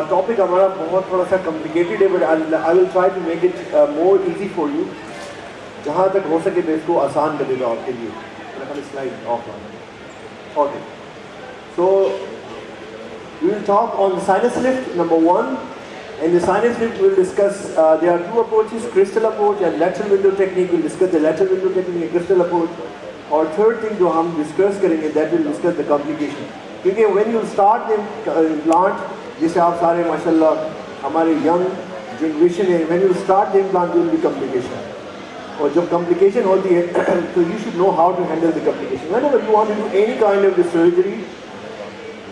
Topic हमारा बहुत थोड़ा सा कॉम्प्लिकेटेड है, but I will try to make it more easy for you. जहाँ तक हो सके मैं इसको आसान कर देगा आपके लिए. Slide of. Okay, so we will talk on the sinus lift number 1. In the sinus lift we will discuss there are two approaches, crystal approach and lateral window technique. We will discuss the lateral window technique and crystal approach. और third thing जो हम discuss करेंगे that will discuss the complication. क्योंकि when you start the implant, जिसे आप सारे माशाल्लाह हमारे young generation है, when you start the implant there will be complication. और जब complication होती है तो you should know how to handle the complication. Whenever you want to do any kind of the surgery,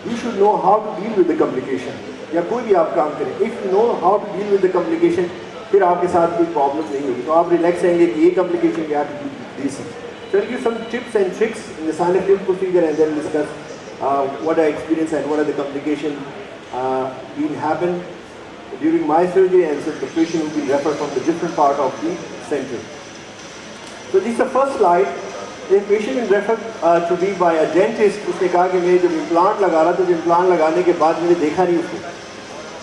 you should know how to deal with the complication. या कोई भी आप काम करें, if you know how to deal with the complication, फिर आपके साथ कोई प्रॉब्लम नहीं होगी. तो आप रिलैक्स रहेंगे कि ये complication we have to do this. So I'll give some tips and tricks in the sinus lift procedure and then discuss what I experienced and what are the complications being happen during my surgery, and so the patient will be referred from the different part of the center. So this is the first slide. The patient is referred to be by a dentist. उसने कहा कि मैं जब implant लगा रहा था, तो implant लगाने के बाद मैंने देखा नहीं उसको.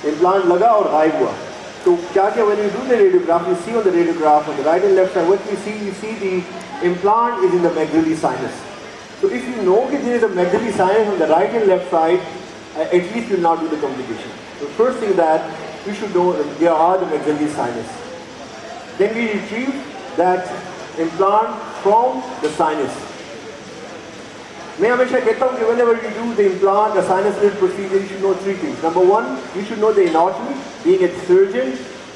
इम्प्लांट लगा और गायब हुआ. तो क्या क्या when you do the radiograph, you see on the radiograph on the right and left side, what you see the implant is in the maxillary sinus. So if you know that there is a maxillary sinus on the right and left side, at least you will not do the complication. So first thing that you should know there are the maxillary sinus. Then we retrieve that implant from the sinus. मैं हमेशा कहता हूँ कि whenever you do the implant, the sinus lift procedure, you should know three things. Number one, you should know the anatomy, being a surgeon,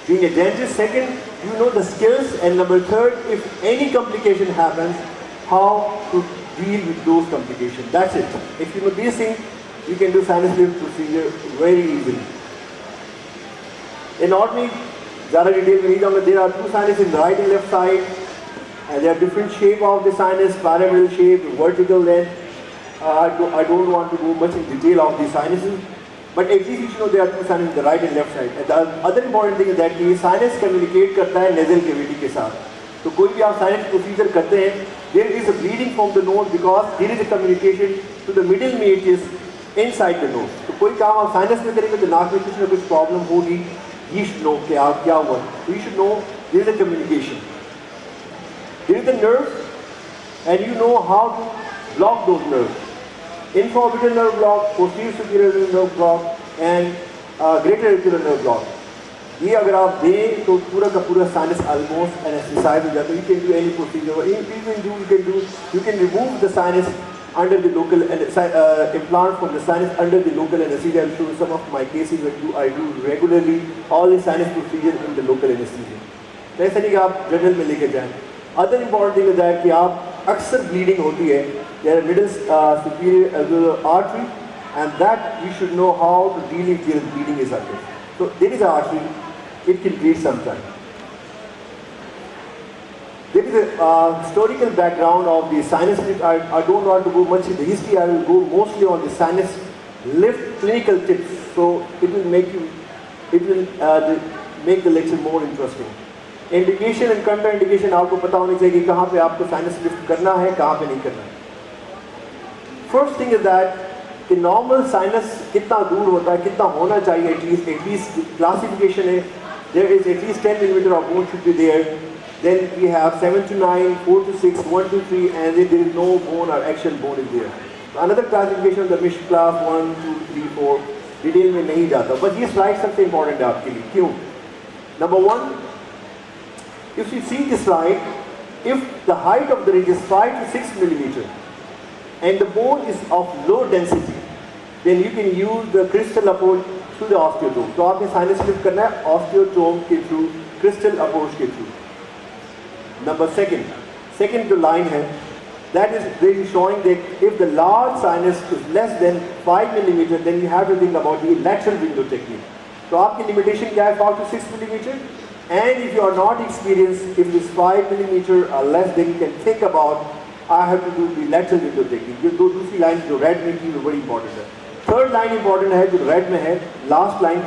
being a dentist. Second, you know the skills, and number third, if any complication happens, how to deal with those complications. That's it. If you know these things, you can do sinus lift procedure very easily. Anatomy, ज़्यादा detail में नहीं जाऊँगा. There are two sinuses in the right and left side. And there are different shape of the sinus, pyramidal shape, vertical length. I don't want to go much in detail of the sinuses, but at least you should know there are two sinuses, the right and left side. And the other important thing is that the sinus communicate करता है nasal cavity के साथ. तो कोई भी आप sinus procedure करते हैं, there is a bleeding from the nose because there is a communication to the middle meatus inside the nose. तो कोई काम आप sinus में करेंगे तो नाक में कुछ ना कुछ problem होगी. You should know कि आप क्या हुआ. You should know there is a communication. There is a nerve, and you know how to block those nerves. Infraorbital nerve block, posterior superior nerve block, and greater auricular nerve block. ये अगर आप दें तो पूरा का पूरा sinus almost anesthetized हो जाता है. You can do any procedure. You can remove the sinus under the local implant from the sinus under the local anesthesia. I'll show you some of my cases when I do regularly all the sinus procedures in the local anesthesia. तो ऐसा नहीं कि आप general में लेके जाएं. Other important thing is that कि आप अक्सर bleeding होती है, there are middle superior artery, and that you should know how to deal if there is bleeding is occurring. So there is an artery, it can bleed sometimes. There is a historical background of the sinus lift. I don't want to go much into history. I will go mostly on the sinus lift clinical tips. So it will make the lecture more interesting. Indication and कंट्रा indication आपको पता होनी चाहिए कि कहाँ पे आपको sinus lift करना है, कहाँ पे नहीं करना है. फर्स्ट थिंग इज दैट कि नॉर्मल साइनस कितना दूर होता है, कितना होना चाहिए. एटलीस्ट क्लासिफिकेशन है. There is at least 10 millimetre of bone should be there. Then we have 7 to 9, 4 to 6, 1 to 3, and there is no bone और action bone is there. Another classification the Misch class 1, 2, 3, 4 detail में नहीं जाता. बस ये slide सबसे important है आपके लिए. क्यों? Number 1, if you see this slide, if the height of the ridge is 5 to 6 millimeter and the bone is of low density, then you can use the crystal approach through the osteotome. तो आपने sinus lift करना है osteotome के through, crystal approach के through. Number second जो line है, that is really showing that if the large sinus is less than 5 millimeter, then you have to think about the lateral window technique. तो आपकी limitation क्या है? 5 to 6 millimeter. And if you are not experienced, if it is 5 millimeter or less, then you can think about, I have to do the lateral window technique. ये दो दूसरी line जो red में की वो बड़ी इंपॉर्टेंट है. थर्ड लाइन इंपॉर्टेंट है जो रेड में है, last line.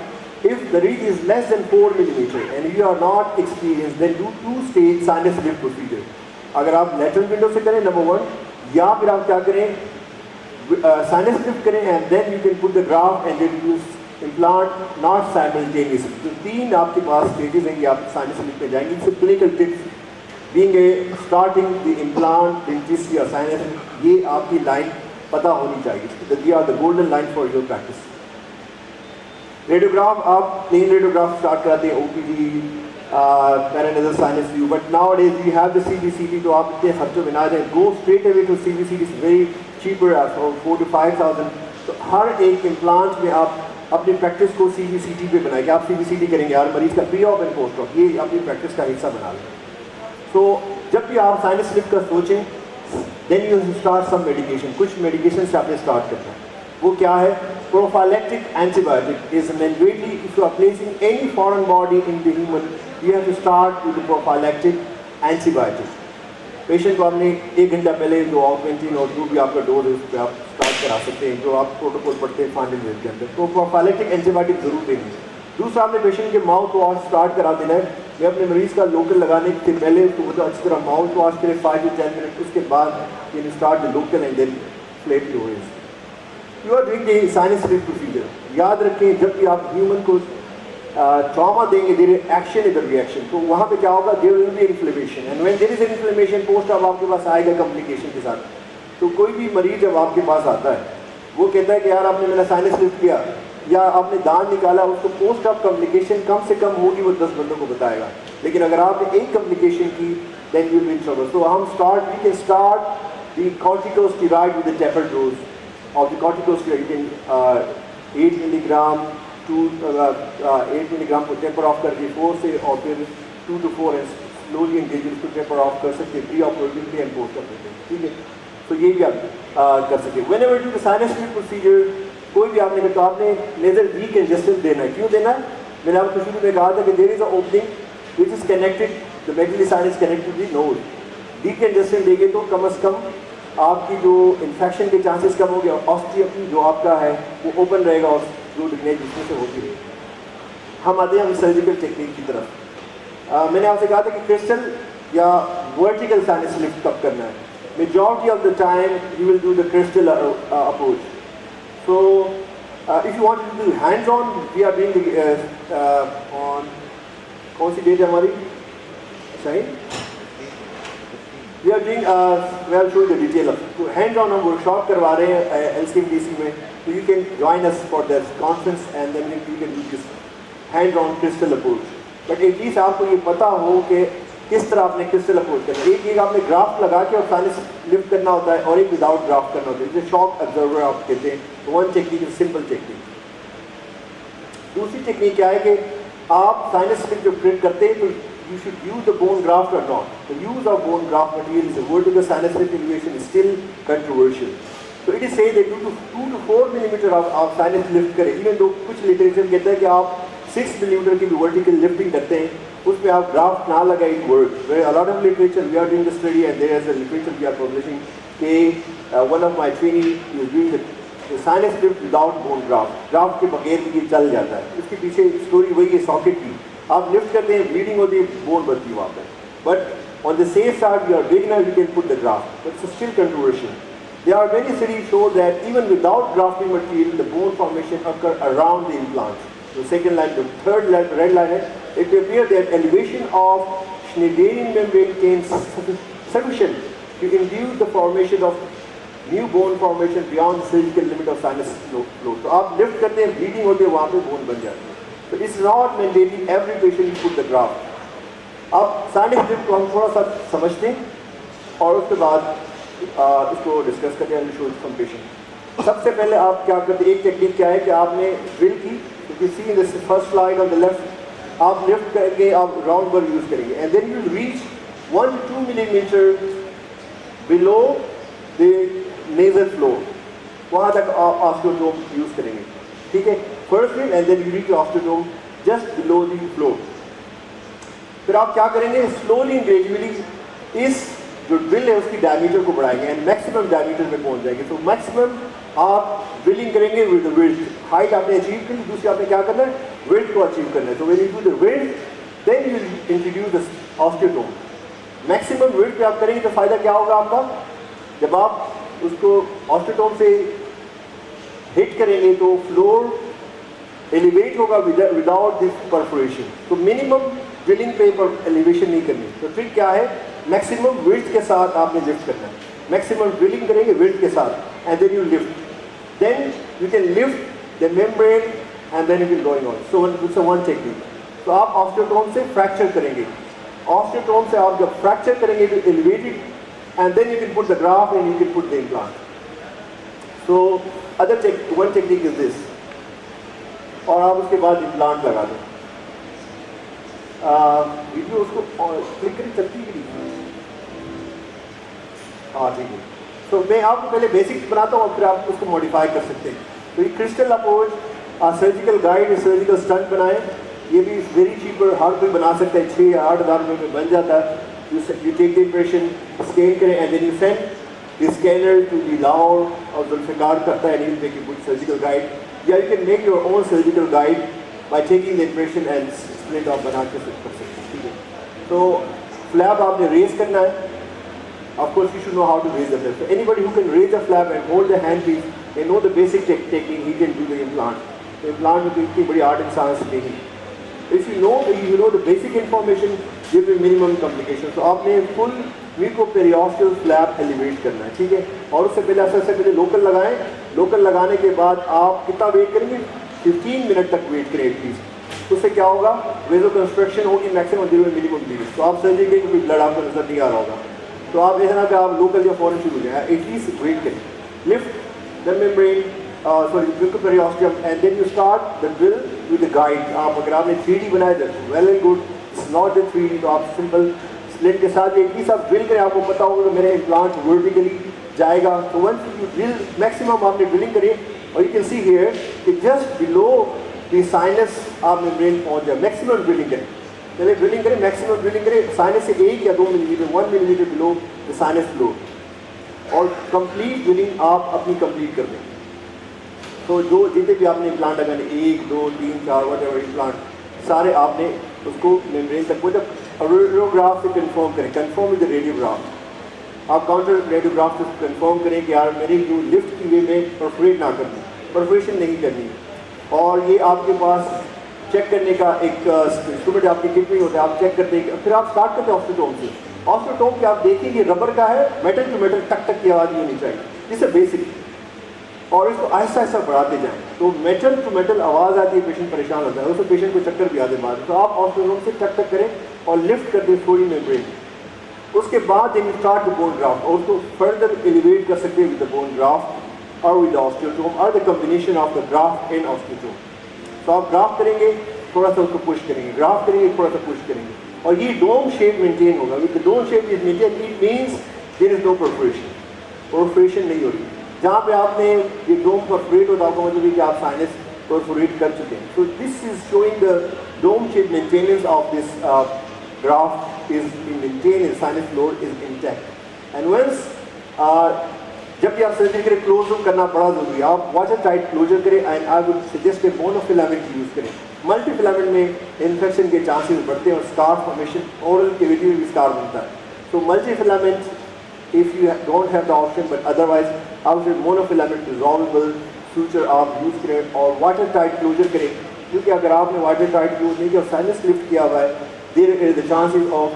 If the ridge is less than 4 millimeter and you are not experienced, then do 2-stage sinus lift procedure. अगर आप lateral window से करें number 1, या फिर आप क्या करें, sinus lift करें, and then you can put the graft and then use implant not simultaneously. तो 3 आपके पास स्टेजेस हैं, आप साइनस स्लिप पे जाएंगे। इससे clinical tips being a starting the implant dentist या साइनस, ये आपकी लाइन पता होनी चाहिए। They are the golden line for your practice. Radiograph, आप प्लेन रेडियोग्राफ स्टार्ट कराते हैं, OPD, paranasal sinus view, but nowadays we have the CBCT, तो आप इतने खर्चों में ना जाए, go straight away to CBCT, is very cheaper, 4 to 5,000। तो हर एक इम्प्लांट में आप अपनी प्रैक्टिस को सीबीसीटी पे बनाएंगे। आप सीबीसीटी करेंगे हर मरीज का pre of and post of, ये अपनी प्रैक्टिस का हिस्सा बना लें। तो जब भी आप साइनस स्लिप का सोचें, then you start some medication, कुछ मेडिकेशन से आपने स्टार्ट करना है। वो क्या है? Prophylactic antibiotic is mandatory if you are placing any foreign body in the human, you have to start with prophylactic antibiotic. Patient को आपने 1 घंटा पहले जो ऑगमेंटिन और जो भी आपका डोज है उस पर आप स्टार्ट करा सकते हैं, जो आप प्रोटोकॉल पढ़ते हैं 5 मिनट के अंदर। तो प्रोफाइलैक्टिक एंटीबायोटिक जरूर देनी है। दूसरा, आपने पेशेंट के माउथ वॉश स्टार्ट करा देना है। मैं अपने मरीज़ का लोकल लगाने से पहले उसको मतलब अच्छी तरह माउथ वॉश करें 5 to 10 मिनट, उसके बाद you start the local and then flat your OS. You are doing the sinus slip procedure. याद रखें, जब भी आप ह्यूमन को ट्रॉमा देंगे, there action is the reaction, तो वहाँ पे क्या होगा? There will be inflammation, and when there is inflammation post अब आपके पास आएगा कॉम्प्लिकेशन के साथ। तो कोई भी मरीज जब आपके पास आता है, वो कहता है कि यार आपने मेरा साइनस लिफ्ट किया या आपने दांत निकाला, उसको पोस्ट ऑफ कॉम्प्लिकेशन कम से कम होगी, वो 10 बंदों को बताएगा। लेकिन अगर आपने एक कॉम्प्लिकेशन की, then you will be in trouble. तो हम we can start the corticosteroid with the tapered dose of the corticosteroid in 8 milligram 8 milligram को टेपर ऑफ करके 4 से, और फिर 2 to 4 and slowly and gradually उसको टेपर ऑफ कर सकते हैं, pre operative and post operative. ठीक है, तो ये भी आप कर सकते हैं। Whenever do the sinus slip procedure, कोई भी आपने तो आपने लेजर डीकंजेस्टेंट देना है। क्यों देना है? मैंने आपको शुरू में कहा था कि there is a opening which is connected, the मेटली sinus connected with nose. Decongestant देंगे तो कम से कम आपकी जो इन्फेक्शन के चांसेस कम हो गए, और ऑस्टियम जो आपका है वो ओपन रहेगा और जो ड्रेनेज जिसमें से होती है। हम आते हैं सर्जिकल टेक्निक की तरफ। मैंने आपसे कहा था कि क्रिस्टल या वर्टिकल साइनस लिफ्ट कब करना है। Majority of the time you will do the crystal approach. So if you want to do hands-on, we are doing the on कौन सी डेट है हमारी? सही, we are doing we are showing the detail of तो hands-on हम workshop करवा रहे हैं LCMDC में, so you can join us for this conference and then you can do this hands-on crystal approach. But at least आपको ये पता हो कि किस तरह आपने क्रिस्टल अप्रोच करना है। एक आपने ग्राफ्ट लगा के और साइनस लिफ्ट करना होता है, और एक विदाउट ग्राफ्ट करना होता है, जिसे शॉक ऑब्जर्वर आप कहते हैं। One technique is simple technique. दूसरी टेक्निक क्या है कि आप साइनस लिफ्ट जब ट्रीट करते हैं तो you should use the bone graft और not. The use of bone graft material is vertical sinus lift elevation is still controversial. तो it is say that 2 to 4 millimetre आप साइनस लिफ्ट करें। Even though कुछ literature कहता है कि आप 6 millimetre की भी वर्टिकल लिफ्टिंग करते हैं, उसमें आप ग्राफ्ट ना लगाए, it work. A lot of literature, we are doing the study and there is a literature we are publishing कि one of my trainee is doing the sinus lift without bone graft, graft के बगैर भी ये चल जाता है। इसके पीछे स्टोरी वही है सॉकेट की, आप लिफ्ट करते हैं, ब्लीडिंग होती है, बोन बढ़ती है वहाँ पर। But on the safe side, you are beginner, you can put the graft, but it's still controversial. There are many studies show that even without grafting material, the bone formation occur around the implants. The second line, the third line, red line, it appears that elevation of Schneiderian membrane can sufficient to induce the formation of new bone formation beyond the surgical limit of sinus flow. तो आप lift करते हैं, bleeding होती है, वहाँ पे bone बन जाती है। तो it's not mandatory every patient put the graft. अब साइनस लिफ्ट को हम थोड़ा सा समझते हैं और उसके बाद इसको डिस्कस करते हैं। Show some patient. सबसे पहले आप क्या करते हैं, एक टेक्निक क्या है कि आपने ड्रिल की, you see in the first slide on the left, आप लिफ्ट करके आप राउंड बर यूज करेंगे, and then you reach 1-2 millimeter below the nasal floor, वहाँ तक आप ऑस्टियोटोम यूज करेंगे। ठीक है, first drill and then you reach osteotome just below the floor. फिर आप क्या करेंगे, स्लोली एंड ग्रेजुअली इस जो ड्रिल है उसकी डायमीटर को बढ़ाएंगे एंड मैक्सिमम डायमीटर में पहुँच जाएंगे। तो मैक्सिमम आप ड्रिलिंग करेंगे विद द विड्थ, हाइट आपने अचीव करी, दूसरी आपने क्या करना है, विड्थ को अचीव करना है। तो when you do the width then you introduce the osteotome. Maximum width पे आप करेंगे तो फायदा क्या होगा आपका, जब आप उसको ऑस्टियोटोम से हिट करेंगे तो फ्लोर एलिवेट होगा विदाउट दिस परफोरेशन। तो मिनिमम ड्रिलिंग पे पर एलिवेशन नहीं करनी। तो ट्रिक क्या है, मैक्सिमम विड्थ के साथ आपने लिफ्ट करना है। मैक्सिमम ड्रिलिंग करेंगे विड्थ के साथ and then you lift, then you can lift the membrane and then you will going on. So it's one technique. तो आप ऑस्टियोटोम से फ्रैक्चर करेंगे, ऑस्टियोटोम से आप जब फ्रैक्चर करेंगे तो elevated and then you can put the graft and you can put the implant. So one technique is this, और आप उसके बाद इम्प्लांट लगा दें। वीडियो उसको क्लिक करें, चलती है हाँ ठीक है। तो मैं आपको पहले बेसिक्स बनाता हूँ और फिर आप उसको मॉडिफाई कर सकते हैं। तो ये crystal approach surgical guide, surgical stunt बनाए, ये भी वेरी चीपर, हर कोई बना सकता है, 6 या 8 हज़ार रुपये में बन जाता है। You take the impression, scan करें and then you send the scanner to the Lahore और जुल्फ़िकार करता है, and make a good surgical guide. या you can make your own surgical guide by taking the impression and split off बना के कर सकते हैं, ठीक है। तो flap आपने raise करना है। Of course you should know how to raise the flap. So anybody who can raise the flap and hold the handpiece, they know the basic technique, he can do the implant. तो implant में तो इतनी बड़ी art and science नहीं। If you know the basic information, give me minimum complication. तो आपने full म्यूकोपेरियोस्टल flap elevate करना है, ठीक है। और उससे पहले सबसे पहले लोकल लगाएं। लोकल लगाने के बाद आप कितना वेट करेंगे, 15 मिनट तक वेट करें एटलीस्ट। उससे क्या होगा, वेजो कंस्ट्रक्शन होगी मैक्सिमम देर में मिनिमम ब्लीड। तो आप सर्जरी के कोई ब्लड आपको नजर नहीं आ रहा होगा। तो आप ऐसा ना कि आप लोकल या फॉरन शुरू हो जाए, एटलीस्ट वेट करें। Lift the membrane mucoperiosteum and then you start the drill with the guide. आप अगर आपने 3D बनाया that's well and good, it's not the 3D, तो आप सिंपल स्लिट के साथ एटलीस्ट आप ड्रिल करें। आपको पता होगा कि मेरा इम्प्लांट वर्टिकली जाएगा। तो वंस यू ड्रिल मैक्सिमम आपने ड्रिलिंग करें, और यू कैन सी हियर कि जस्ट बिलो द साइनस आप मेम्ब्रेन पहुंच जाए। मैक्सिमम ड्रिलिंग करें, पहले ड्रिलिंग करें, मैक्सिमम ड्रिलिंग करें साइनस से 1 या 2 millimetre, 1 millimetre below the sinus flow, और कंप्लीट ड्रिलिंग आप अपनी कंप्लीट कर दें। तो जो जितने भी आपने इम्प्लांट लगाने 1, 2, 3, 4 वट इम्प्लांट सारे आपने उसको मेम्ब्रेन तक, जब रेडियोग्राफ से कंफर्म करें, कंफर्म विद रेडियोग्राफ। आप काउंटर रेडियोग्राफ से कंफर्म करें कि यार मेरी जो लिफ्ट की वे में परफोरेट ना करनी, परफोरेशन नहीं करनी। और ये आपके पास चेक करने का एक इंस्ट्रूमेंट आपकी किट में होता है, आप चेक करते हैं। फिर आप स्टार्ट करते हैं ऑस्टियोटोम से। ऑस्टियोटोम के आप देखिए ये रबर का है, मेटल टू मेटल टक टक की आवाज़ होनी चाहिए, जिससे बेसिक, और इसको आहिस्ता आहिस्ता बढ़ाते जाएं। तो मेटल टू मेटल आवाज़ आती है, पेशेंट परेशान होता है, उससे पेशेंट को चक्कर भी आते बाद। तो आप ऑस्टियोटोम से टक टक करें और लिफ्ट कर दें थोड़ी मेम्ब्रेन। उसके बाद then start the bone graft, और उसको फर्दर एलिवेट कर सकते हैं विद द बोन ग्राफ्ट और विद ऑस्टियोटोम और the combination of the graft and osteotome. तो आप ग्राफ्ट करेंगे, थोड़ा सा उसको पुश करेंगे, ग्राफ्ट करेंगे, थोड़ा सा पुश करेंगे, और ये डोम शेप मेंटेन होगा। With the dome shape is maintain, it means there is no perforation, perforation नहीं हो रही। जहाँ पे आपने ये डोम परफोरेट होता होगा, मतलब कि आप साइनस परफोरेट कर चुके हैं। So this is showing the dome shape maintenance of this graft is maintain, sinus floor is intact. And once जब भी आप सर्जरी करें, क्लोज करना बड़ा जरूरी है। आप वाटर टाइट क्लोजर करें and I would suggest A monofilament use करें। मल्टीफिलामेंट में इन्फेक्शन के चांसेस बढ़ते हैं और स्कार फॉर्मेशन, ओरल कैविटी में भी स्कार बनता है। तो मल्टीफिलामेंट if you don't have the option, but otherwise I would say monofilament dissolvable suture आप यूज़ करें और वाटर टाइट क्लोजर करें, क्योंकि अगर आपने वाटर टाइट यूज़ नहीं किया और साइनस लिफ्ट किया हुआ है, there is the chances of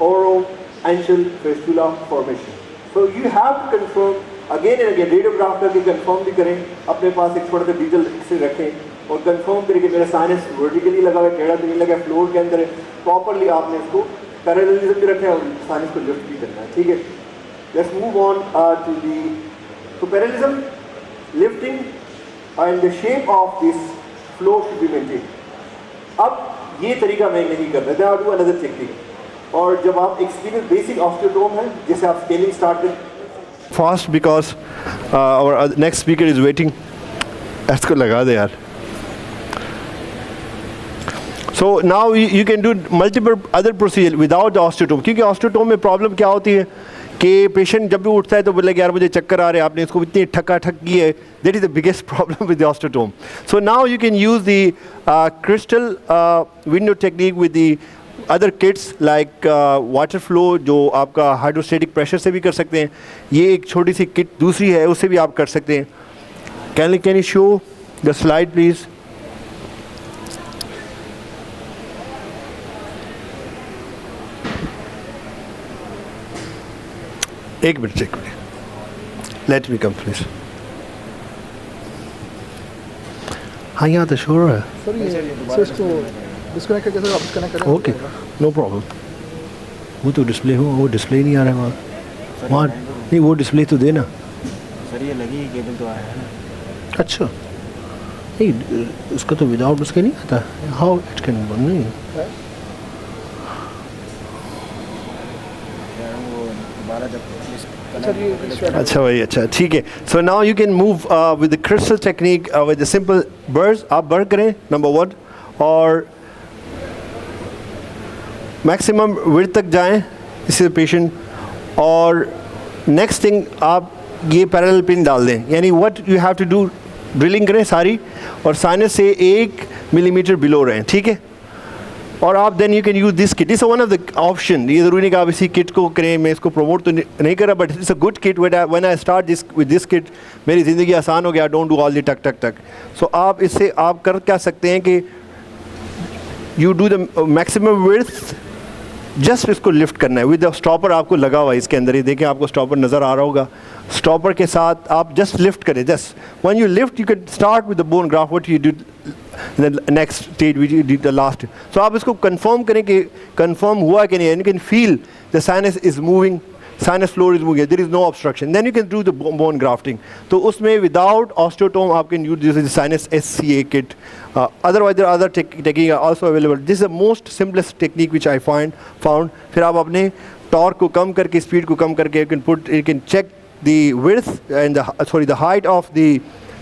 oroancial fistula formation. So you have to confirm again and again, radiograph करके कंफर्म भी करें, अपने पास एक थोड़ा सा डिजिटल से रखें और कंफर्म करें कि मेरा साइनस वर्टिकली लगा हुआ है, टेढ़ा तो नहीं लगा, फ्लोर के अंदर प्रॉपरली आपने इसको पैरेललिज्म भी रखा है और साइनस को लिफ्ट भी करना है, ठीक है। Let's move on to the parallelism, lifting, and the shape of this flow should be maintained. अब ये तरीका मैं नहीं कर रहा, I'll do another technique. और जब आप एक्सपीरियंस बेसिक ऑस्टियोटोम है, जैसे आप स्केलिंग स्टार्ट करें fast, because our next speaker is waiting. इसको लगा दे यार। So now you can do multiple other procedure without the osteotome, क्योंकि ऑस्टियोटोम में प्रॉब्लम क्या होती है कि पेशेंट जब भी उठता है तो बोले यार मुझे चक्कर आ रहे हैं, आपने इसको इतनी ठक्का ठक की है, that is the biggest problem with the osteotome. So now you can use the crystal window technique with the other kits like water flow, जो आपका हाइड्रोस्टेटिक प्रेशर से भी कर सकते हैं। ये एक छोटी सी किट दूसरी है, उससे भी आप कर सकते हैं। Can you show the slide please. एक minute let me come please. हाँ यहाँ तो श्योर है सर, ये स्विच को डिस्कनेक्ट करके सर वापस कनेक्ट करें। Okay no problem. वो तो डिस्प्ले हो, वो डिस्प्ले नहीं आ रहा है वहाँ नहीं, वो डिस्प्ले तो देना सर। ये लगी केबल तो आया है ना। अच्छा नहीं, उसका तो विदाउट उसके नहीं आता। हाउ इट कैन नहीं अच्छा भाई, अच्छा ठीक है। सो now you can move with the crystal technique with the simple birds. आप बर्ड करें नंबर 1 और मैक्सिमम विड्थ तक जाएं इसी पेशेंट। और नेक्स्ट थिंग आप ये पैरेलल पिन डाल दें, यानी what you have to do, drilling करें सारी और साइनस से 1 मिलीमीटर बिलो रहें, ठीक है। और आप then you can use this kit, it's one of the option. ये ज़रूरी नहीं कि आप इसी किट को करें, मैं इसको प्रमोट तो नहीं कर रहा, but it's a good kit. When I start this with this kit मेरी ज़िंदगी आसान हो गया। डोंट डू ऑल द टक टक टक। सो आप इससे आप कर क्या सकते हैं कि you do the maximum width, just इसको लिफ्ट करना है विद द स्टॉपर आपको लगा हुआ है इसके अंदर। ये देखें आपको स्टॉपर नज़र आ रहा होगा। स्टॉपर के साथ आप जस्ट लिफ्ट करें, just when you lift you can start with the bone graft what you did the next stage which you did the last. So आप इसको कंफर्म करें कि कंफर्म हुआ कि नहीं। You can feel the sinus is moving, sinus floor is moving, there is no obstruction, then you can do the bone grafting. तो उसमें without osteotome आप can use this sinus SCA kit. Otherwise there are other techniques are also available. This is the most simplest technique which I found. फिर आप अपने torque को कम करके, speed को कम करके you can check the width and the height of the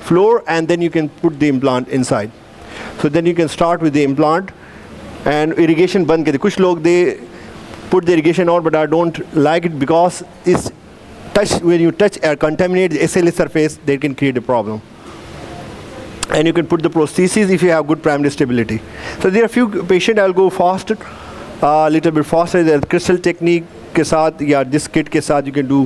floor, and then you can put the implant inside. So then you can start with the implant and irrigation बंद कर दे। कुछ लोग they put the irrigation on, but I don't like it because when you touch or contaminate the SLA surface, they can create a problem. And you can put the prosthesis if you have good primary stability. So there are few patients I'll go faster, little bit faster. The crystal technique के साथ या this kit के साथ you can do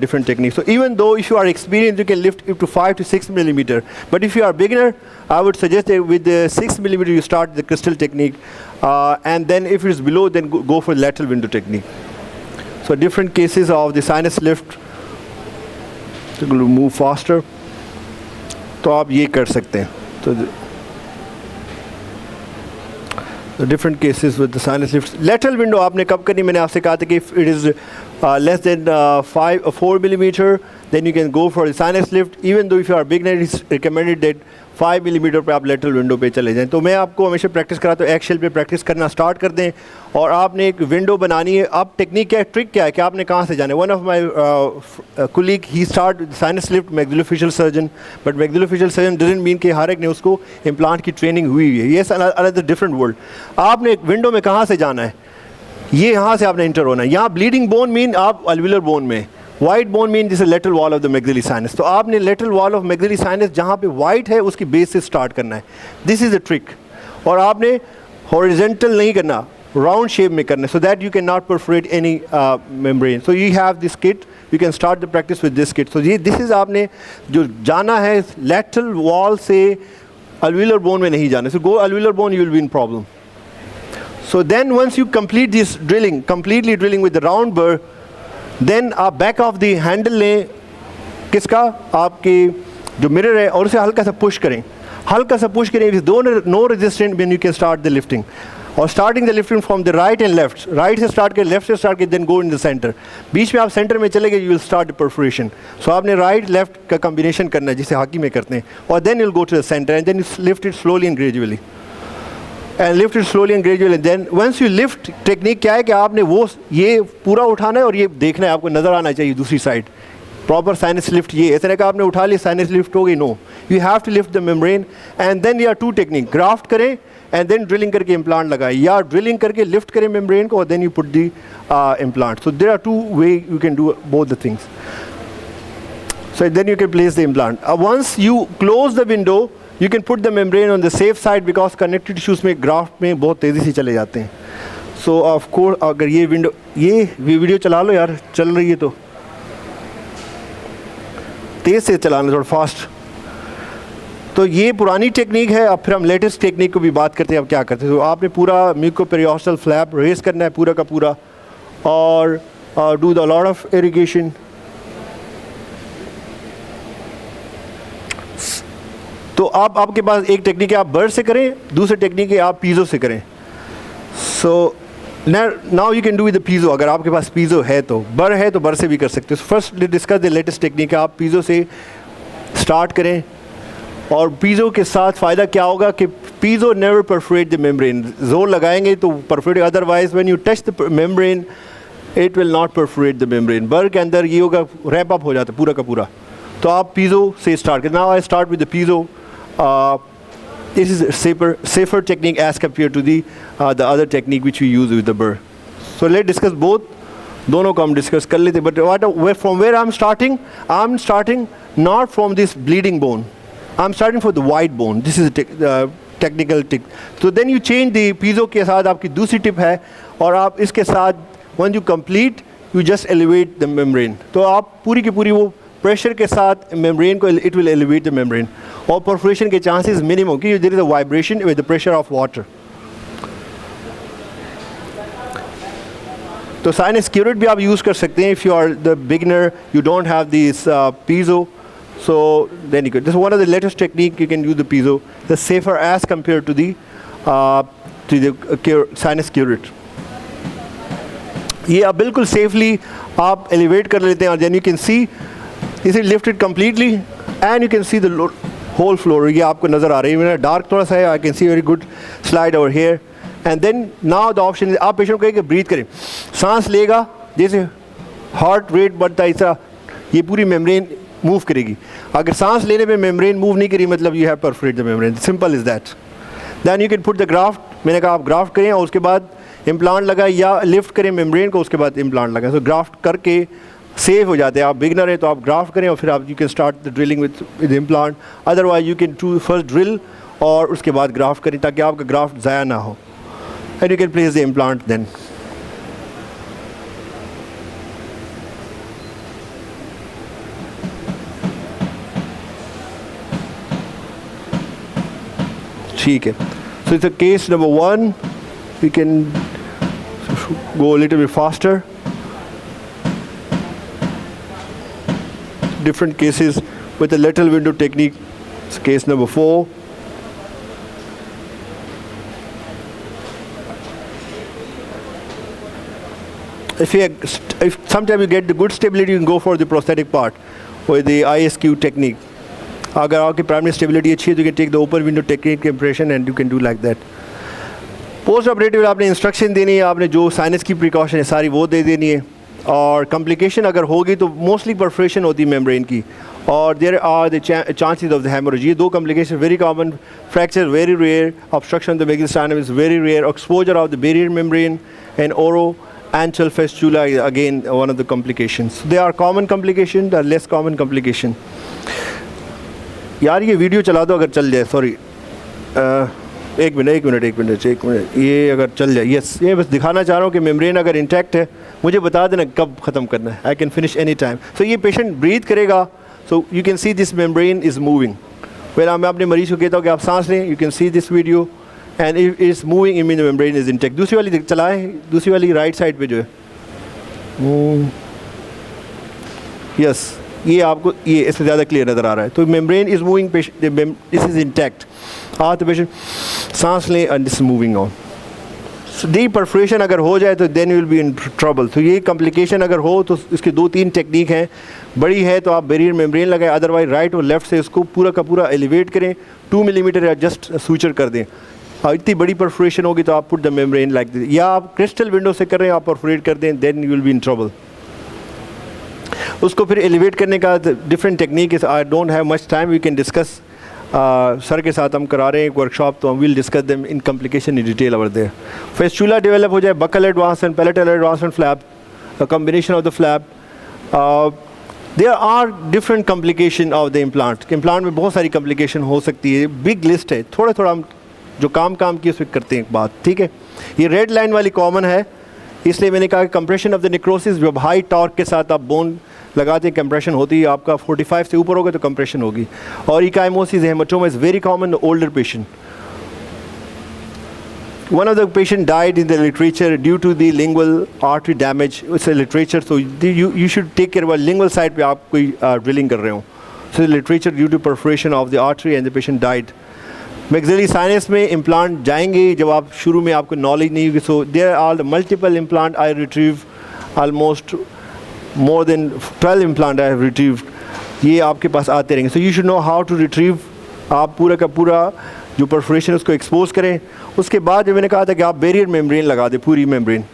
different techniques. So even though if you are experienced, you can lift up to 5 to 6 millimeter. But if you are beginner, I would suggest that with the 6 millimeter you start the crystal technique, and then if it is below, then go for lateral window technique. So different cases of the sinus lift. So move faster. तो आप ये कर सकते हैं। तो different cases with the sinus lift. Lateral window आपने कब करनी, मैंने आपसे कहा था कि it is less than 4 millimeter, then you can go for the sinus lift. Even though if you are beginner, it's recommended that 5 millimeter पे आप लेटरल विंडो पे चले जाएं। तो मैं आपको हमेशा प्रैक्टिस कराता हूँ, एक शेल पे प्रैक्टिस करना स्टार्ट कर दें और आपने एक विंडो बनानी है। अब टेक्निक क्या है, ट्रिक क्या है कि आपने कहाँ से जाना है। One of my colleague he start sinus lift maxillofacial surgeon, but maxillofacial surgeon doesn't mean कि हर एक ने उसको इम्प्लांट की ट्रेनिंग हुई है। ये अनदर डिफरेंट वर्ल्ड। आपने एक विंडो में कहाँ से जाना है, ये यहाँ से आपने इंटर होना है। यहाँ ब्लीडिंग बोन मीन आप अल्विलर बोन में, white bone mean this lateral wall of the maxillary sinus. तो आपने lateral wall of maxillary sinus जहाँ पे वाइट है उसकी बेस से स्टार्ट करना है। This is the trick. और आपने हॉरिजेंटल नहीं करना, राउंड शेप में करना है, so that you can not perforate any membrane. So you have this kit, you can start the practice with this kit. So ये दिस इज़ आपने जो जाना है लेटरल वॉल से अल्विलर बोन में नहीं जाना। So go alveolar bone, you will be in problem. So then once you complete this drilling, completely drilling with the round burr, then आप बैक ऑफ द हैंडल लें, किसका, आपके जो मिरर है, और उसे हल्का सा पुश करें, हल्का सा पुश करें। No resistant when you can start the lifting. और starting the lifting from the right and left, right से स्टार्ट करें, लेफ्ट से स्टार्ट करें, then go in the centre. बीच में आप सेंटर में चले गए, you will start the perforation. So आपने राइट लेफ्ट का कॉम्बिनेशन करना है जिसे हॉकी में करते हैं, और then you will go to the centre and then you lift it slowly and gradually, and lift it slowly and gradually. Then once you lift, technique क्या है कि आपने वो ये पूरा उठाना है और ये देखना है, आपको नज़र आना चाहिए दूसरी साइड। प्रॉपर साइनस लिफ्ट ये ऐसा नहीं कि आपने उठा लिया साइनस लिफ्ट हो गई, no, you have to lift the membrane. And then you are two technique, graft करें एंड देन ड्रिलिंग करके इम्प्लांट लगाएं, या ड्रिलिंग करके लिफ्ट करें मेम्ब्रेन को और then you put the implant. So there are two way you can do both the things. So then you can place the implant. Once you close the window, you can put the membrane on the safe side because connective tissues में graft में बहुत तेज़ी से चले जाते हैं। So of course अगर ये विंडो, ये वीडियो चला लो यार, चल रही है तो तेज़ से चलाना, थोड़ा फास्ट। तो ये पुरानी टेक्निक है। अब फिर हम लेटेस्ट टेक्निक को भी बात करते हैं। अब क्या करते हैं, तो आपने पूरा म्यूकोपेरियोस्टल फ्लैप रेस करना है पूरा का पूरा, और do a lot of irrigation. तो आपके पास एक टेक्निक है आप बर से करें, दूसरी टेक्निक है आप पीज़ो से करें. सो now you can do with the piezo. अगर आपके पास पीज़ो है तो बर से भी कर सकते हो. First discuss the latest technique है, आप पीज़ो से स्टार्ट करें. और पीज़ो के साथ फ़ायदा क्या होगा कि piezo never perforate the membrane. जोर लगाएंगे तो perforate, otherwise when you touch the membrane it will not perforate the membrane. बर के अंदर ये होगा रैप अप हो जाता है पूरा का पूरा. तो आप पीज़ो से स्टार्ट करें. Now I start with the piezo. This is a safer technique as compared to the other technique which we use with the burr. So let's discuss both. दोनों को हम डिस्कस कर लेते. But from where I'm starting not from this bleeding bone. I'm starting for the white bone. This is a technical tip. So then you change the piezo के साथ आपकी दूसरी tip है और आप इसके साथ once you complete you just elevate the membrane. तो आप पूरी की पूरी वो प्रेशर के साथ मेम्ब्रेन को it will elevate the membrane. और परफोरेशन के चांसेस मिनिमम क्योंकि there is a vibration with the pressure of water. तो साइनस क्यूरेट भी आप यूज़ कर सकते हैं if you are the beginner, you don't have this piezo. So then you can, this one of the latest technique you can use the piezo, the safer as compare to the sinus curette. ये आप बिल्कुल safely आप elevate कर लेते हैं और then you can see this is lifted completely and you can see the whole floor. ये आपको नज़र आ रही है, मेरा डार्क थोड़ा सा है. I can see very good slide over here. And then now the option, आप पेशेंट को कहें कि ब्रीथ करें. सांस लेगा जैसे हार्ट रेट बढ़ता है ऐसा ये पूरी मेम्ब्रेन मूव करेगी. अगर सांस लेने में मेम्ब्रेन मूव नहीं करी मतलब you have perforate the membrane. Simple is that. Then you can put the graft. मैंने कहा आप ग्राफ्ट करें और उसके बाद इम्प्लांट लगाए या लिफ्ट करें मेम्ब्रेन को, उसके बाद इम्प्लांट लगाएं. सो ग्राफ्ट करके सेफ हो जाते हैं. आप बिगनर हैं तो आप ग्राफ्ट करें और फिर आप you can start the drilling with implant. Otherwise you can do first drill और उसके बाद ग्राफ्ट करें ताकि आपका ग्राफ्ट ज़ाया ना हो. And you can place the implant then. ठीक है. So it's a case number 1. We can go little bit faster. Different cases with the lateral window technique. It's case number 4. If sometimes you get the good stability, you can go for the prosthetic part with the ISQ technique. अगर आपकी primary stability अच्छी है तो you can take the open window technique compression and you can do like that. Post operative आपने instruction देनी है, आपने जो sinus की precaution है सारी वो दे देनी है. और कम्प्लिकेशन अगर होगी तो मोस्टली परफोरेशन होती है मेम्ब्रेन की और there are the chances of the haemorrhage. ये दो complication very common. Fracture very rare, obstruction of the mediastinum is very rare, exposure of the barrier membrane and oroantral fistula again one of the complications. They are common complication, they are less common complication. यार ये video चला दो अगर चल जाए. Sorry एक minute ये अगर चल जाए. यस, ये बस दिखाना चाह रहा हूँ कि मेम्ब्रेन अगर इंटैक्ट है मुझे बता देना कब ख़त्म करना है. I can finish any time. So ये पेशेंट ब्रीथ करेगा so you can see this membrane is moving. Well मैं अपने मरीज़ को कहता हूँ कि आप सांस लें, you can see this video and it is moving in mean the membrane is intact. दूसरी वाली चलाएँ, दूसरी वाली राइट साइड पे जो है. यस, ये आपको ये इससे ज़्यादा क्लियर नज़र आ रहा है. तो membrane is moving, this is intact. हाँ तो पेशेंट सांस लें and this moving on. The perforation अगर हो जाए तो then you will be in trouble. तो ये कम्प्लिकेशन अगर हो तो इसकी 2-3 टेक्निक हैं. बड़ी है तो आप बैरियर मेम्ब्रेन लगाएं, अदरवाइज राइट और लेफ्ट से इसको पूरा का पूरा एलिवेट करें 2 मिलीमीटर या जस्ट सूचर कर दें. इतनी बड़ी परफोरेशन होगी तो आप put the membrane like this, या आप क्रिस्टल विंडो से कर रहे हैं आप परफोरेट कर दें, then you will be in trouble. उसको फिर एलिवेट करने का different technique is. I don't have much time, we can discuss. Sir के साथ हम करा रहे हैं एक वर्कशॉप तो हम will discuss them in complication in detail over there. Fistula develop हो जाए, buccal advancement, palatal advancement, flap, combination of the flap. There are different complication of the implant. Implant में बहुत सारी कम्प्लिकेशन हो सकती है, बिग लिस्ट है. थोड़ा हम जो काम की उस पर करते हैं एक बात. ठीक है, ये रेड लाइन वाली कॉमन है इसलिए मैंने कहा कि कंप्रेशन ऑफ द नेक्रोसिस. जब हाई टॉर्क के साथ आप बोन लगाते हैं कंप्रेशन होती है. आपका 45 से ऊपर होगा तो कंप्रेशन होगी. और ecchymosis haematoma is very common in older patient. one of the patient died in the literature due to the lingual artery damage. It's a literature, so you should take care about lingual side पे आप कोई drilling कर रहे हो. So the literature due to perforation of the artery and the patient died. Maxillary sinus में implant जाएंगे जब आप शुरू में आपको knowledge नहीं होगी. So there are the multiple implant I retrieve, almost more than 12 implant I have retrieved. ये आपके पास आते रहेंगे. So you should know how to retrieve. आप पूरा का पूरा जो परफोरेशन उसको एक्सपोज करें. उसके बाद जो मैंने कहा था कि आप बैरियर मेम्ब्रेन लगा दें, पूरी मेम्ब्रेन,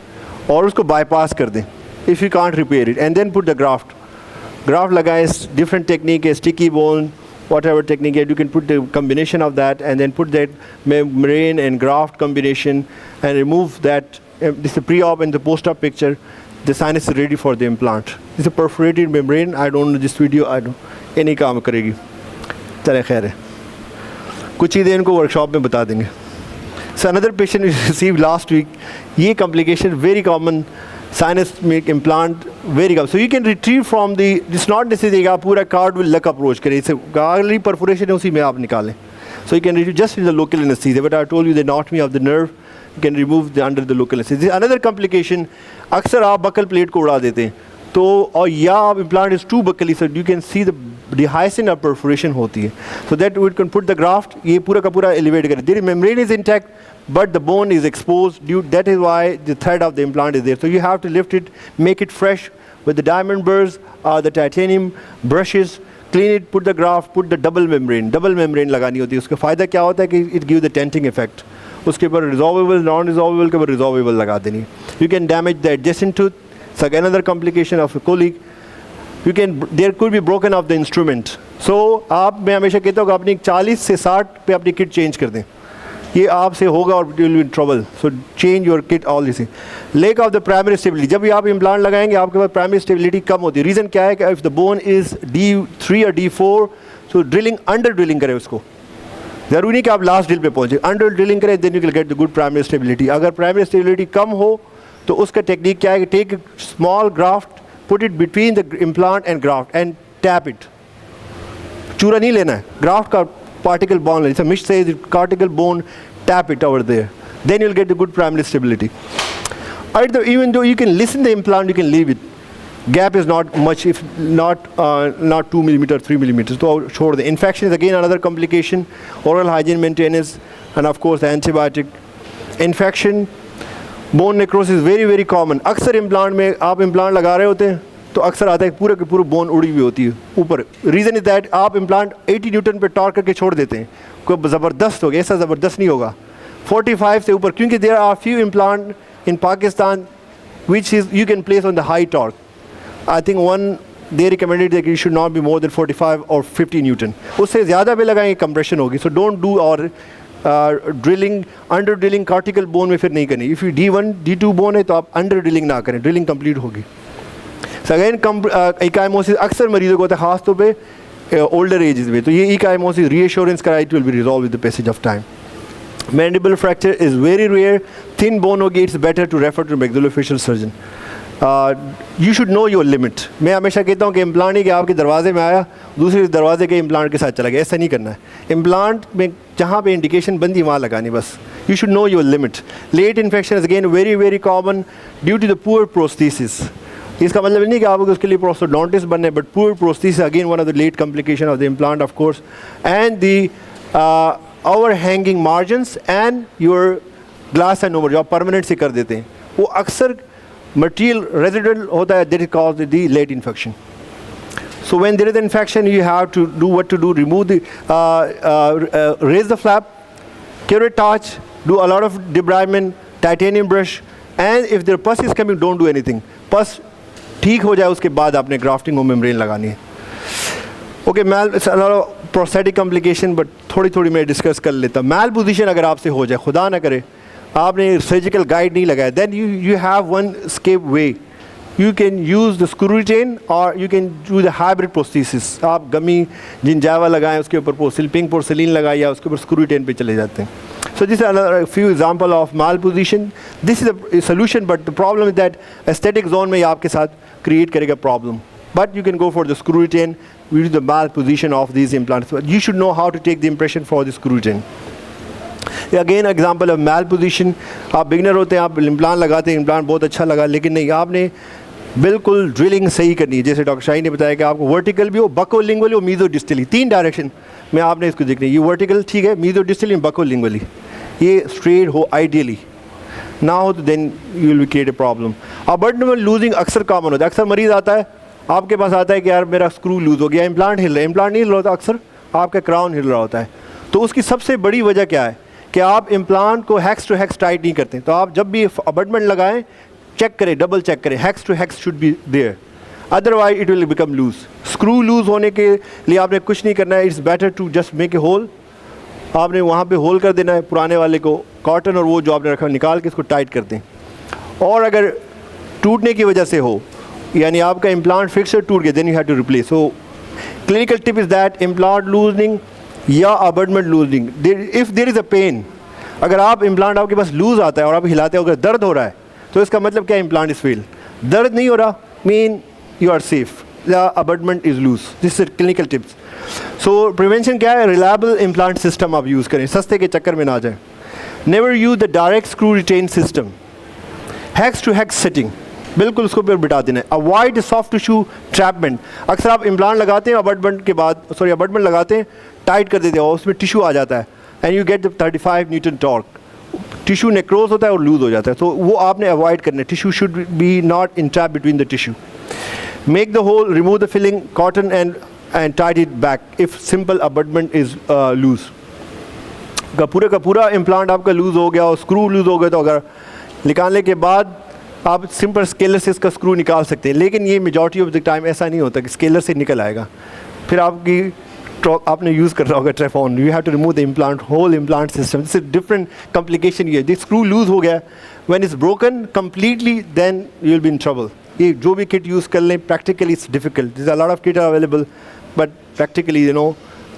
और उसको बाईपास कर दें if you can't repair it, and then put the graft लगाएं. डिफरेंट टेक्निक है, sticky bone, whatever technique, you can put the combination of that and then put that membrane and graft combination and remove that. This is the pre-op and the post-op picture. The sinus is ready for the implant. This is a perforated membrane. I don't know this video. I don't any काम करेगी. चले खैर है, कुछ चीज़ें इनको workshop में बता देंगे. So another patient we received last week. ये complication very common. Sinus make implant very common. So you can retrieve from the. It's not necessary आप पूरा card will luck approach करें. इसे gargly perforation है उसी में आप निकालें. So you can retrieve just with the local anesthesia. But I told you the anatomy of the nerve. You can remove the under the local anesthesia. Another complication. अक्सर आप buccal plate को उड़ा देते हैं. तो और या आप implant is too buccally, so you can see the dehiscence of perforation होती है. So that we can put the graft. ये पूरा का पूरा elevate करें. The membrane is intact, but the bone is exposed. That is why the thread of the implant is there. So you have to lift it, make it fresh with the diamond burrs or the titanium brushes, clean it, put the graft, put the double membrane. Double membrane लगानी होती है. उसका फ़ायदा क्या होता है कि it gives the tenting effect. उसके ऊपर resolvable, non-resolvable के ऊपर resolvable लगा देनी. You can damage the adjacent tooth. So another complication of a colic. You can, there could be broken of the instrument. So आप, मैं हमेशा कहता हूँ कि अपनी 40 से 60 पे अपनी किट चेंज कर दें. ये आपसे होगा और you will be in trouble. So change your kit all this. Lack of the primary stability. जब भी आप इम्प्लांट लगाएंगे आपके पास प्राइमरी स्टेबिलिटी कम होती है. रीज़न क्या है कि if the bone is D3 or D4, so drilling, under drilling करें उसको. ज़रूरी नहीं कि आप लास्ट ड्रिल पे पहुँचे. अंडर ड्रिलिंग करें, then you will get the good primary stability. अगर प्राइमरी स्टेबिलिटी कम हो तो उसका टेक्निक क्या है कि take small graft, put it between the implant and graft and tap it. चूरा नहीं लेना है, ग्राफ्ट का particle bone. It's a Mish says cortical bone, tap it over there. Then you'll get the good primary stability. Even though you can listen the implant, you can leave it. Gap is not much, if not 2 millimeters, 3 millimeters. So छोड़ दें. Infection is again another complication. Oral hygiene maintenance, and of course the antibiotic. Infection, bone necrosis is very very common. अक्सर implant में आप implant लगा रहे होते हैं तो अक्सर आता है पूरे के पूरे बोन उड़ी हुई होती है ऊपर. रीज़न इज दैट आप इम्प्लांट 80 न्यूटन पे टॉर्क करके छोड़ देते हैं. कोई ज़बरदस्त होगा, ऐसा ज़बरदस्त नहीं होगा 45 से ऊपर, क्योंकि there are few implant in Pakistan which is you can place on the high torque. I think one they recommended that you should not be more than 45 और 50 न्यूटन. उससे ज़्यादा पे लगाएंगे कंप्रेशन होगी. सो डोंट डू और drilling, under drilling कार्टिकल bone में फिर नहीं करनी. If you D1 D2 bone है तो आप अंडर ड्रिलिंग ना करें, ड्रिलिंग कंप्लीट होगी. अगेन इकाइमोसिस अक्सर मरीजों को होता है, खास तौर पे ओल्डर एजेस में. तो ये इकाइमोसिस रीएश्योरेंस कराई, it will be resolve with the passage of time. Mandible fracture is very rare. Thin bone होगी, it's better to refer to maxillofacial surgeon. You should know your limit. मैं हमेशा कहता हूँ कि इम्प्लांट ही कि आपके दरवाजे में आया, दूसरे दरवाजे के इम्प्लांट के साथ चला गया, ऐसा नहीं करना है. इम्प्लांट में जहाँ पे इंडिकेशन बंदी वहाँ लगानी बस. You should know your limit. Late infection is again very very common due to the poor prosthesis. इसका मतलब नहीं कि आपको उसके लिए प्रोस्थोडोंटिस्ट बनना है, but poor prosthesis again one of the late complication of the implant of course. And the over hanging margins and your glass and over जो आप परमानेंट से कर देते हैं, वो अक्सर मटीरियल रेजिडुअल होता है, that is called the late infection. So when there is an infection, you have to do what to do. Remove the, raise the flap, curate torch, do a lot of debridement, titanium brush, and if there pus is coming, don't do anything. Pus ठीक हो जाए उसके बाद आपने grafting और membrane लगानी है. Okay, it's a lot of prosthetic complication, but थोड़ी मैं discuss कर लेता. Malposition अगर आपसे हो जाए, खुदा ना करे, आपने surgical guide नहीं लगाया, then you have one escape way. You can use the screw retain or you can do the hybrid prosthesis. आप गमी जिंजावा लगाएं, उसके ऊपर pink porcelain लगाएं या उसके ऊपर screw retain पे चले जाते हैं. So this is another few example of malposition. This is a solution, but the problem is that aesthetic zone में ये आपके साथ create करेगा problem. But you can go for the screw retain with the malposition of these implants. But you should know how to take the impression for the screw retain. Again example of mal position, आप beginner होते हैं, आप implant लगाते हैं, implant बहुत अच्छा लगा, लेकिन नहीं, आपने बिल्कुल ड्रिलिंग सही करनी है। जैसे डॉक्टर शाही ने बताया कि आपको वर्टिकल भी हो, बकोलिंगुअली हो, मीजोडिस्टली, 3 डायरेक्शन में आपने इसको देखना है। ये वर्टिकल ठीक है, मीजोडिस्टली, बकोलिंगुअली, ये स्ट्रेट हो आइडियली, ना हो तो then you will create a problem. Abutment loosing अक्सर कॉमन होता है। अक्सर मरीज़ आता है आपके पास, आता है कि यार मेरा स्क्रू लूज़ हो गया, इम्प्लांट हिल रहा है, इम्प्लांट नहीं हिल रहा होता, अक्सर आपका क्राउन हिल रहा होता है। तो उसकी सबसे बड़ी वजह क्या है कि आप इम्प्लांट को हैक्स टू हैक्स टाइट नहीं करते। तो आप जब भी अबटमेंट लगाएं, चेक करें, डबल चेक करें, hex to hex should be there, otherwise it will become loose. Screw loose होने के लिए आपने कुछ नहीं करना है, it's better to just make a hole. आपने वहाँ पे होल कर देना है, पुराने वाले को कॉटन और वो जो आपने रखा निकाल के इसको टाइट कर दें। और अगर टूटने की वजह से हो, यानी आपका इम्प्लांट फिक्सर टूट गया, then you have to replace. So clinical tip is that implant loosening या abutment loosening, if there is a pain, अगर आप इम्प्लांट आपके पास लूज आता है और आप हिलाते हो, अगर दर्द हो रहा है तो इसका मतलब क्या, इम्प्लांट इज़ फेल। दर्द नहीं हो रहा, mean you are safe, the abutment is loose. This is clinical tips. So prevention क्या है, रिलायबल इम्प्लांट सिस्टम आप यूज़ करें, सस्ते के चक्कर में ना जाए। Never use the direct screw retain system, hex to hex setting, बिल्कुल उसको फिर बिठा देना है। अवॉइड सॉफ्ट टिश्यू ट्रैपमेंट, अक्सर आप इम्प्लांट लगाते हैं, अबटमेंट के बाद अबटमेंट लगाते हैं, टाइट कर देते हैं और उसमें टिश्यू आ जाता है, and you get the 35 Newton torque, tissue necrose होता है और लूज हो जाता है। तो वो आपने अवॉइड करना है। Tissue should be not entrap between the tissue. Make the hole, remove the filling cotton and tight it back if simple abutment is loose. पूरे का पूरा इम्प्लांट आपका लूज हो गया और स्क्रू लूज हो गया, तो अगर निकालने के बाद आप सिंपल स्केलर से इसका स्क्रू निकाल सकते हैं, लेकिन ये मेजॉरिटी ऑफ द टाइम ऐसा नहीं होता कि स्केलर से निकल आएगा, फिर आपने यूज़ कर रहा होगा trephine, you have to remove the implant, whole implant system. This is different complication. ये दिस स्क्रू लूज हो गया, when it's broken completely, then you will be in trouble. ये जो भी किट यूज़ कर लें, practically it's difficult, this a lot of kit are available, but practically you know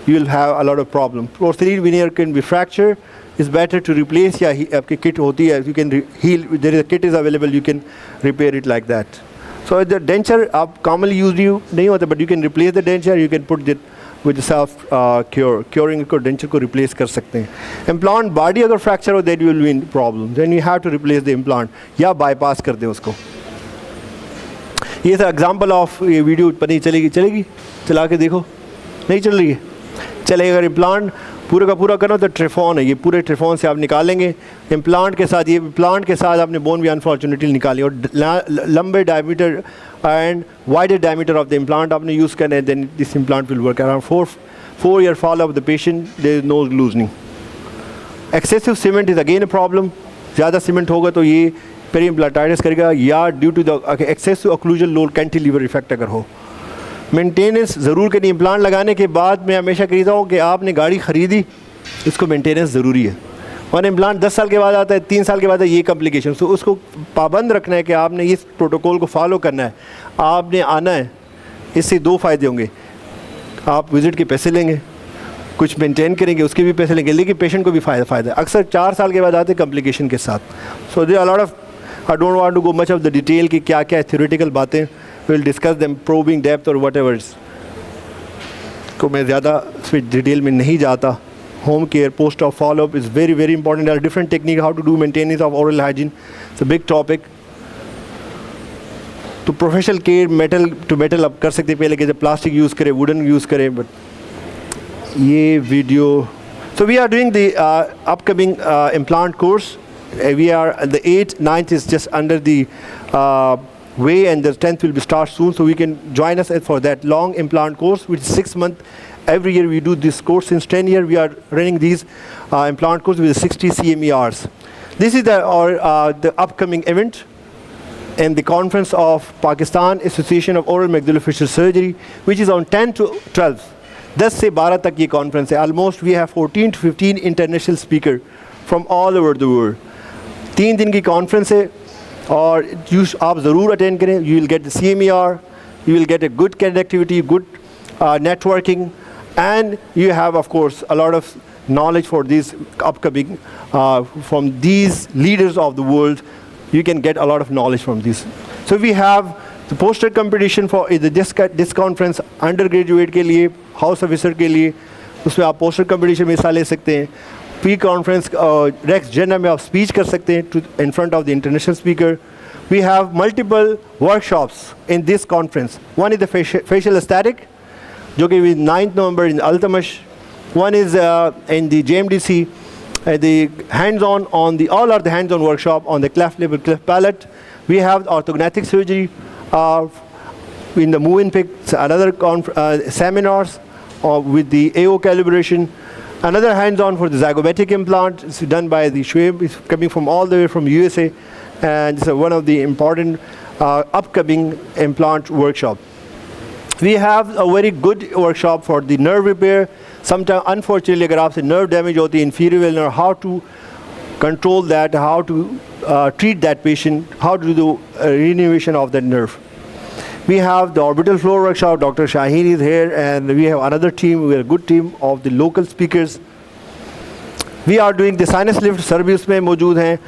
you will have a lot of problem. Porcelain veneer can be fractured. It's better to replace, या आपकी kit होती है, you can heal. There is a kit is available, you can repair it like that. So the denture आप commonly used नहीं होता, but you can replace the denture. You can put it with self curing को denture को replace कर सकते हैं. Implant body अगर fracture हो, then you will be in problem. Then you have to replace the implant या bypass कर दे उसको. ये सर एग्जाम्पल ऑफ, ये वीडियो पता नहीं चलेगी चला के देखो, नहीं चल रही है, चलेगा। अगर इम्प्लांट पूरा का पूरा करना तो ट्रेफॉन है, ये पूरे ट्रेफॉन से आप निकालेंगे इम्प्लांट के साथ। ये इम्प्लांट के साथ आपने बोन भी अनफॉर्चुनेटली निकाली, और लंबे diameter and wider diameter of the implant आपने यूज़ करना है, then this implant will work. Around 4 year follow of the patient, there is no loosening. Excessive cement is again a problem, ज़्यादा cement होगा तो ये पेरिइम्प्लांटाइटिस करेगा, या due to the excessive occlusion load cantilever effect अगर हो। Maintenance ज़रूर करनी, इम्प्लांट लगाने के बाद मैं हमेशा कहता हूँ कि आपने गाड़ी ख़रीदी, इसको मेंटेनेंस ज़रूरी है। और इम्प्लांट 10 साल के बाद आता है, 3 साल के बाद है, ये कॉम्प्लिकेशन, तो उसको पाबंद रखना है कि आपने इस प्रोटोकॉल को फॉलो करना है, आपने आना है। इससे 2 फ़ायदे होंगे, आप विज़िट के पैसे लेंगे, कुछ मेंटेन करेंगे उसके भी पैसे लेंगे, लेकिन पेशेंट को भी फ़ायदा है। अक्सर 4 साल के बाद आते कॉम्प्लिकेशन के साथ। So there are lot of, I don't want to go much of the detail कि क्या क्या थ्योरेटिकल बातें, we'll discuss them, probing depth or whatever को मैं ज़्यादा डिटेल में नहीं जाता। Home care, post of follow up is very very important. Are different technique how to do maintenance of oral hygiene, it's a big topic. तो professional care metal to metal आप कर सकते हैं, पहले कैसे प्लास्टिक यूज़ करें, wooden use करें, but ये video. So we are doing the upcoming implant course, we are the 8th 9th is just under the way, and the 10th will be start soon, so we can join us for that long implant course, which is 6 months. Every year we do this course. Since 10 years we are running these implant course with 60 CMERs. This is the upcoming event and the conference of Pakistan Association of Oral Maxillofacial Surgery, which is on 10 to 12. 10 से 12 तक ये conference है. Almost we have 14 to 15 international speaker from all over the world. 3 दिन की conference है, और आप ज़रूर अटेंड करें। You will get the CMER, you will get a good connectivity, good networking, and you have of course a lot of knowledge for these upcoming from these leaders of the world. You can get a lot of knowledge from this. So we have the poster competition for this conference, undergraduate के लिए, house officer के लिए, उसमें आप poster competition में हिस्सा ले सकते हैं। प्री कॉन्फ्रेंस रेक्स जनरल में आप स्पीच कर सकते हैं in front of the international speaker. We have multiple workshops in this conference. One is the facial aesthetic, जो कि 9th November in Altamash. One is in the JMDC, the hands-on on the all are the hands-on workshop on the cleft lip and cleft palate. We have orthognathic surgery in the Movenpick, another seminars with the AO calibration. Another hands-on for the zygomatic implant. It's done by the Shoaib. It's coming from all the way from USA, and it's one of the important upcoming implant workshop. We have a very good workshop for the nerve repair. Sometimes, unfortunately, अगर आपसे nerve damage होती है, inferior nerve, how to control that, how to treat that patient, how to do reanimation of that nerve. We have the orbital floor workshop. Dr. Shaheen is here, and we have another team. We are a good team of the local speakers. We are doing the sinus lift. Sir भी उसमें मौजूद हैं.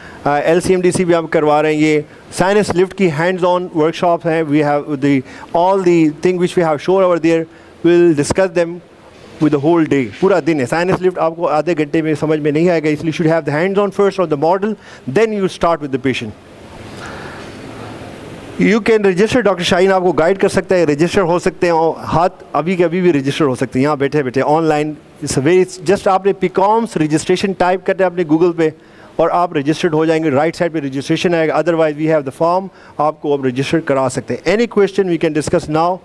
LCMDC भी हम करवा रहे हैं. ये sinus lift की hands-on workshops हैं. We have all the thing which we have shown over there. We'll discuss them with the whole day. पूरा दिन है. Sinus lift आपको आधे घंटे में समझ में नहीं आएगा. इसलिए you should have the hands-on first on the model. Then you start with the patient. You can register. Doctor Shaheen आपको गाइड कर सकता है. रजिस्टर हो सकते हैं. हाथ अभी के अभी भी रजिस्टर हो सकते हैं यहाँ बैठे बैठे ऑनलाइन. इट्स वेरी जस्ट आपने पिकॉम्स रजिस्ट्रेशन टाइप करना है अपने गूगल पे और आप रजिस्टर्ड हो जाएंगे. राइट साइड पे रजिस्ट्रेशन आएगा. Otherwise we have the form. आपको अब रजिस्टर करा सकते हैं. Any question we can discuss now.